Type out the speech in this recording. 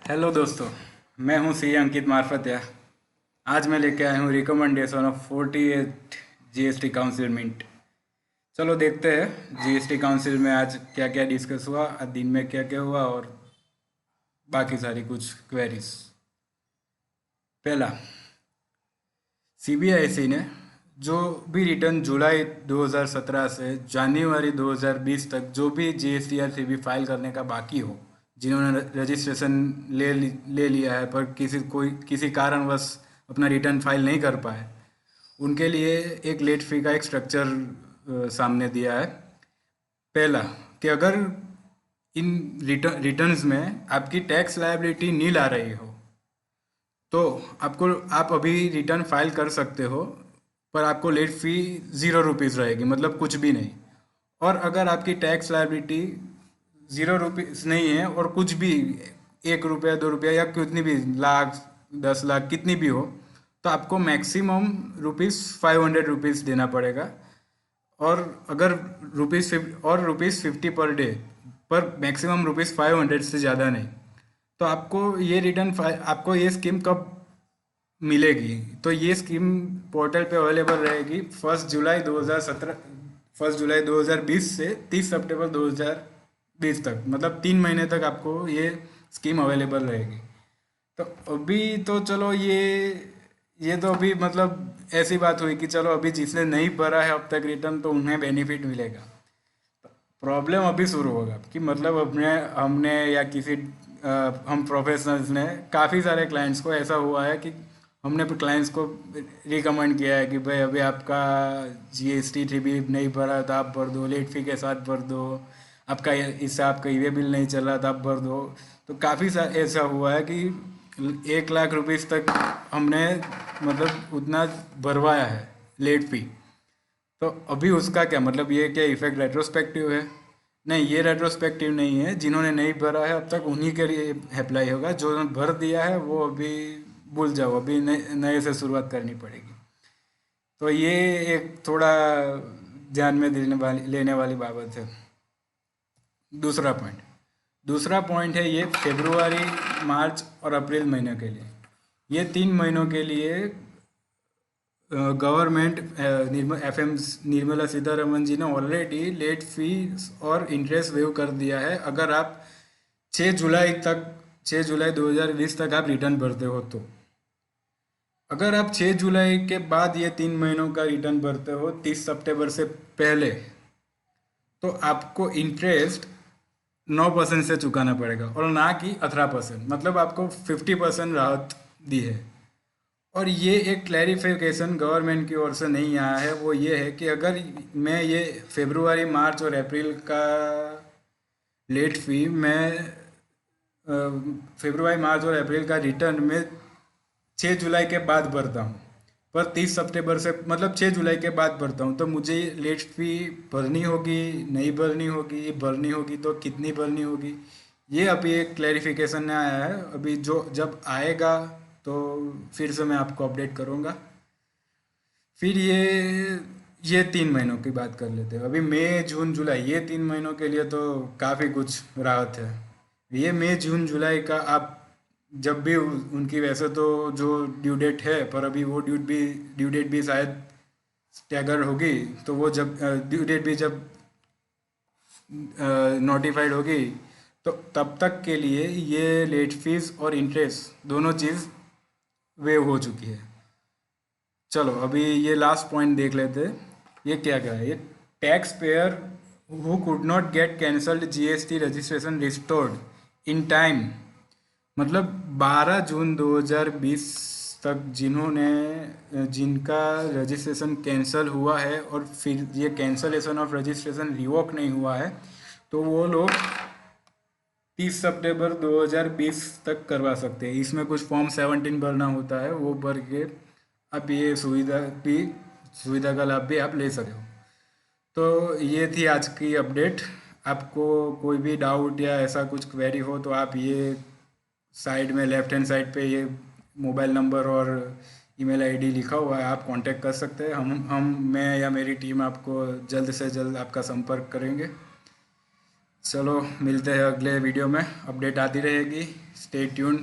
Hello दोस्तों। मैं हूं सी अंकित मार्फतिया। आज मैं लेके आया हूं रिकमेंडेशन ऑफ 48 जीएसटी काउंसिल मिंट। चलो देखते हैं जीएसटी काउंसिल में आज क्या क्या डिस्कस हुआ, आज दिन में क्या क्या हुआ और बाकी सारी कुछ क्वेरीज। पहला, सीबीआईसी ने जो भी रिटर्न जुलाई 2017 से जनवरी 2020 तक जो भी जीएसटी या सीबी फाइल करने का बाकी हो, जिन्होंने रजिस्ट्रेशन ले लिया है पर किसी कारणवश अपना रिटर्न फाइल नहीं कर पाए, उनके लिए एक लेट फी का एक स्ट्रक्चर सामने दिया है। पहला, कि अगर इन रिटर्न्स में आपकी टैक्स लायबिलिटी नील आ रही हो तो आप अभी रिटर्न फाइल कर सकते हो, पर आपको लेट फी 0 रुपीज़ रहेगी, मतलब कुछ भी नहीं। और अगर आपकी टैक्स लायबिलिटी 0 रुपीज़ नहीं है और कुछ भी 1 रुपया 2 रुपया या कितनी भी लाख 10 लाख कितनी भी हो, तो आपको मैक्सिमम ₹500 देना पड़ेगा। और अगर ₹50 पर डे, पर मैक्सिमम ₹500 से ज़्यादा नहीं। तो आपको ये स्कीम कब मिलेगी? तो ये स्कीम पोर्टल पे अवेलेबल रहेगी 1 जुलाई 2020 से 30 सितंबर 2020 तक, मतलब 3 महीने तक आपको ये स्कीम अवेलेबल रहेगी। तो अभी तो चलो ये तो अभी मतलब ऐसी बात हुई कि चलो अभी जिसने नहीं भरा है अब तक रिटर्न तो उन्हें बेनिफिट मिलेगा। प्रॉब्लम अभी शुरू होगा कि मतलब अपने हमने या हम प्रोफेशनल्स ने काफ़ी सारे क्लाइंट्स को ऐसा हुआ है कि हमने क्लाइंट्स को रिकमेंड किया है कि भाई अभी आपका जीएसटी थी भी नहीं भरा था, आप भर दो, लेट फी के साथ भर दो, इससे आपका ईवे बिल नहीं चल रहा था, आप भर दो। तो ऐसा हुआ है कि 1 लाख रुपीज़ तक हमने मतलब उतना भरवाया है लेट फी। तो अभी उसका क्या मतलब, ये क्या इफेक्ट रेट्रोस्पेक्टिव है? नहीं, ये रेट्रोस्पेक्टिव नहीं है। जिन्होंने नहीं भरा है अब तक उन्हीं के लिए अप्लाई होगा। जो भर दिया है वो अभी भूल जाओ, अभी नए से शुरुआत करनी पड़ेगी। तो ये एक थोड़ा ध्यान में लेने वाली बाबत है। दूसरा पॉइंट दूसरा पॉइंट है ये फरवरी, मार्च और अप्रैल महीने के लिए। ये 3 महीनों के लिए गवर्नमेंट एफएम निर्मला सीतारमन जी ने ऑलरेडी लेट फीस और इंटरेस्ट वेव कर दिया है। अगर आप 6 जुलाई तक 6 जुलाई 2020 तक आप रिटर्न भरते हो तो अगर आप 6 जुलाई के बाद ये 3 महीनों का रिटर्न भरते हो 30 सितंबर से पहले, तो आपको इंटरेस्ट 9% से चुकाना पड़ेगा और ना कि 18%, मतलब आपको 50% राहत दी है। और ये एक क्लैरिफिकेशन गवर्नमेंट की ओर से नहीं आया है, वो ये है कि अगर मैं ये फरवरी, मार्च और अप्रैल का लेट फी मैं फरवरी, मार्च और अप्रैल का रिटर्न में 6 जुलाई के बाद भरता हूँ, पर 30 सितंबर से मतलब 6 जुलाई के बाद भरता हूँ, तो मुझे लेट फी भरनी होगी, नहीं भरनी होगी, भरनी होगी तो कितनी भरनी होगी? ये अभी एक क्लैरिफिकेशन नहीं आया है। अभी जो जब आएगा तो फिर से मैं आपको अपडेट करूँगा। फिर ये 3 महीनों की बात कर लेते हैं। अभी मई, जून, जुलाई, ये 3 महीनों के लिए तो काफ़ी कुछ राहत है। ये मई, जून, जुलाई का आप जब भी उनकी वैसे तो जो ड्यू डेट है, पर अभी वो ड्यू डेट भी शायद स्टैगर होगी, तो वो जब ड्यू डेट भी जब नोटिफाइड होगी तो तब तक के लिए ये लेट फीस और इंटरेस्ट दोनों चीज़ वेव हो चुकी है। चलो अभी ये लास्ट पॉइंट देख लेते हैं। ये क्या क्या है? ये tax payer who could not get cancelled GST registration restored in time, मतलब 12 जून 2020 तक जिनका रजिस्ट्रेशन कैंसिल हुआ है और फिर ये कैंसलेशन ऑफ रजिस्ट्रेशन रिवोक नहीं हुआ है, तो वो लोग 30 सितंबर 2020 तक करवा सकते हैं। इसमें कुछ फॉर्म 17 भरना होता है, वो भर के आप ये सुविधा का लाभ भी आप ले सकते हो। तो ये थी आज की अपडेट। आपको कोई भी डाउट या ऐसा कुछ क्वेरी हो तो आप ये साइड में लेफ्ट हैंड साइड पे ये मोबाइल नंबर और ईमेल आईडी लिखा हुआ है, आप कांटेक्ट कर सकते हैं। मैं या मेरी टीम आपको जल्द से जल्द आपका संपर्क करेंगे। चलो मिलते हैं अगले वीडियो में, अपडेट आती रहेगी, स्टे ट्यून्ड।